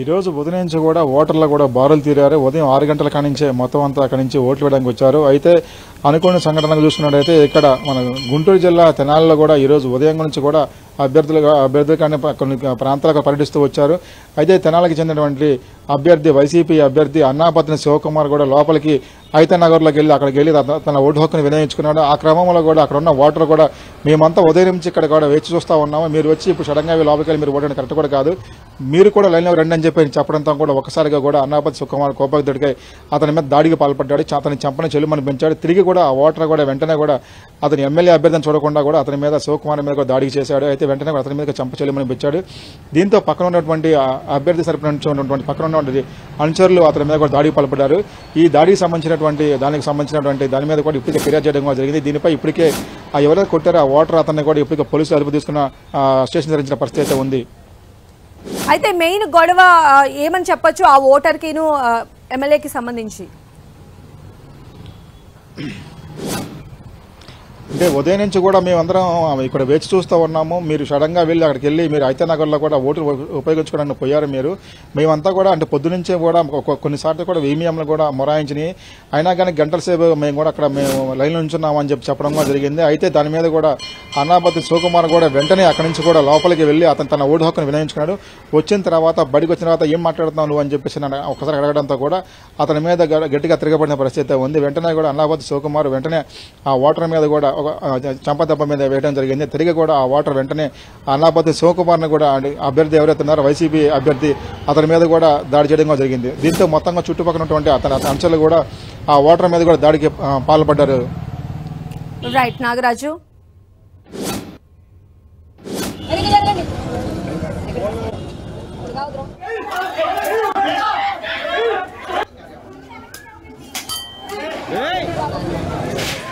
ఈరోజు ఉదయం నుంచి కూడా ఓటర్లు కూడా బారులు తీరారు. ఉదయం 6 గంటల కానించే మొత్తం అంతా అక్కడి నుంచి ఓట్లు వేయడానికి వచ్చారు. అయితే అనుకోని సంఘటనలు చూసుకున్నట్టయితే ఇక్కడ మన గుంటూరు జిల్లా తెనాలిలో కూడా ఈరోజు ఉదయం నుంచి కూడా అభ్యర్థులు కానీ కొన్ని ప్రాంతాలకు పర్యటిస్తూ వచ్చారు. అయితే తెనాలికి చెందినటువంటి అభ్యర్థి వైసీపీ అభ్యర్థి అన్నాపతిని శివకుమార్ కూడా లోపలికి ఐతనగర్లోకి వెళ్ళి అక్కడికి వెళ్ళి తన ఓటు హక్కును వినియోగించుకున్నాడు. ఆ క్రమంలో కూడా అక్కడ ఉన్న ఓటర్ కూడా మేమంతా ఉదయం నుంచి ఇక్కడ కూడా వేచి చూస్తూ ఉన్నాము, మీరు వచ్చి ఇప్పుడు సడన్గా లోపలికి వెళ్ళి మీరు ఓటు కరెక్ట్ కూడా కాదు, మీరు కూడా లైన్లో రండి అని చెప్పి చెప్పడంతో కూడా ఒక్కసారిగా కూడా అన్నాపతి శివకుమార్ కోపగ్దుడికై అతని మీద దాడికి పాల్పడ్డాడు. అతని చంపని చెల్లుమని పెంచాడు. తిరిగి కూడా ఆ ఓటర్ కూడా వెంటనే కూడా అతని ఎమ్మెల్యే అభ్యర్థిని చూడకుండా కూడా అతని మీద శివకుమార్ మీద కూడా దాడికి చేశాడు. అయితే వెంటనే అతని మీద చంప చెల్లుమని పెంచాడు. దీంతో పక్కన ఉన్నటువంటి అభ్యర్థి సరిపడిన పక్కన ఉన్నటువంటి అనుచరులు అతని మీద కూడా దాడికి పాల్పడ్డారు. ఈ దాడికి సంబంధించినటువంటి దాని మీద కూడా ఇప్పటికే ఫిర్యాదు చేయడం కూడా జరిగింది. దీనిపై ఇప్పటికే ఎవరైతే కొట్టారో ఆ ఓటర్ అతన్ని కూడా ఇప్పటికే పోలీసులు అదుపు తీసుకున్న స్టేషన్ ధరించిన పరిస్థితి అయితే ఉంది. అయితే మెయిన్ గొడవ ఏమని చెప్పొచ్చు ఆ ఓటర్కిను ఎమ్మెల్యేకి సంబంధించి? అంటే ఉదయం నుంచి కూడా మేమందరం ఇక్కడ వేచి చూస్తూ ఉన్నాము. మీరు సడన్గా వెళ్ళి అక్కడికి వెళ్ళి మీరు ఐతనగర్లో కూడా ఓటు ఉపయోగించుకోవడానికి పోయారు. మేమంతా కూడా అంటే పొద్దునుంచే కూడా కొన్నిసార్లు కూడా ఈవీఎంలు కూడా మొరాయించినాయి. అయినా కానీ గంటల సేపు మేము కూడా అక్కడ లైన్లో ఉంచున్నాము అని చెప్పడం కూడా జరిగింది. అయితే దాని మీద కూడా అన్నాపతి శివకుమార్ కూడా వెంటనే అక్కడి నుంచి కూడా లోపలికి వెళ్ళి అతను తన ఓటు హక్కును వినియోగించుకున్నాడు. వచ్చిన తర్వాత బడికి వచ్చిన తర్వాత ఏం మాట్లాడుతున్నావు నువ్వు అని చెప్పేసి ఒకసారి అడగడంతో కూడా అతని మీద గట్టిగా తిరగబడిన పరిస్థితి ఉంది. వెంటనే కూడా అన్నాపతి శివకుమార్ వెంటనే ఆ ఓటర్ మీద కూడా చంపదెబ్బ మీద వేయడం జరిగింది. తిరిగి కూడా ఆ ఓటర్ వెంటనే అన్నాపతి శివకుమార్ని కూడా అభ్యర్థి ఎవరైతే ఉన్నారో వైసీపీ అభ్యర్థి అతని మీద కూడా దాడి చేయడం కూడా జరిగింది. దీంతో మొత్తంగా చుట్టుపక్కల ఉన్నటువంటి అతని అంశాలు కూడా ఆ ఓటర్ మీద కూడా దాడికి పాల్పడ్డారు. రైట్ నాగరాజు. Hey!